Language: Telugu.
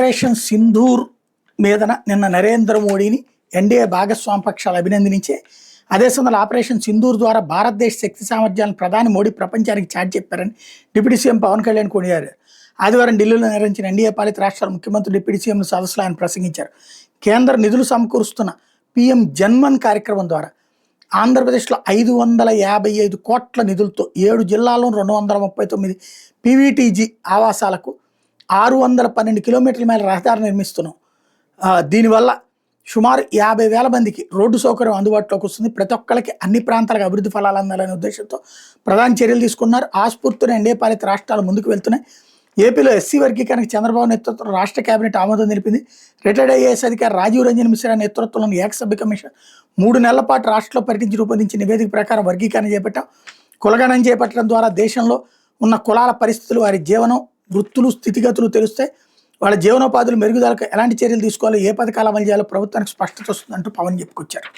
ఆపరేషన్ సింధూర్ మీదన నిన్న నరేంద్ర మోడీని ఎన్డీఏ భాగస్వామి పక్షాలు అభినందించే అదే సమయంలో ఆపరేషన్ సింధూర్ ద్వారా భారతదేశ శక్తి సామర్థ్యాలను ప్రధాని మోడీ ప్రపంచానికి చాటి చెప్పారని డిప్యూటీ సీఎం పవన్ కళ్యాణ్ కొనియారు. ఆదివారం ఢిల్లీలో నిర్వహించిన ఎన్డీఏ పాలిత రాష్ట్రాల ముఖ్యమంత్రి డిప్యూటీ సీఎంల సదస్సులో ఆయన ప్రసంగించారు. కేంద్ర నిధులు సమకూరుస్తున్న పీఎం జన్మన్ కార్యక్రమం ద్వారా ఆంధ్రప్రదేశ్లో 555 కోట్ల నిధులతో 7 జిల్లాల్లో 239 పీవీటీజీ ఆవాసాలకు 612 కిలోమీటర్ల మేర రహదారి నిర్మిస్తున్నాం. దీనివల్ల సుమారు 50,000 మందికి రోడ్డు సౌకర్యం అందుబాటులోకి వస్తుంది. ప్రతి ఒక్కరికి అన్ని ప్రాంతాలకు అభివృద్ధి ఫలాలు అందాలనే ఉద్దేశంతో ప్రధాన చర్యలు తీసుకున్నారు. ఆ స్ఫూర్తిని ఎన్డీఏ పాలిత రాష్ట్రాలు ముందుకు వెళ్తున్నాయి. ఏపీలో ఎస్సీ వర్గీకరణకు చంద్రబాబు నేతృత్వంలో రాష్ట్ర కేబినెట్ ఆమోదం తెలిపింది. రిటైర్డ్ ఐఏఎస్ అధికారి రాజీవ్ రంజన్ మిశ్రా నేతృత్వంలోని ఏకసభ్య కమిషన్ 3 నెలల పాటు రాష్ట్రంలో పర్యటించి రూపొందించిన నివేదిక ప్రకారం వర్గీకరణ చేపట్టాం. కులగణన చేపట్టడం ద్వారా దేశంలో ఉన్న కులాల పరిస్థితులు, వారి జీవనం, వృత్తులు, స్థితిగతులు తెలుస్తాయి. వాళ్ళ జీవనోపాధులు మెరుగుదలకు ఎలాంటి చర్యలు తీసుకోవాలో, ఏ పథకాలు అమలు చేయాలో ప్రభుత్వానికి స్పష్టత వస్తుందంటూ పవన్ చెప్పుకొచ్చారు.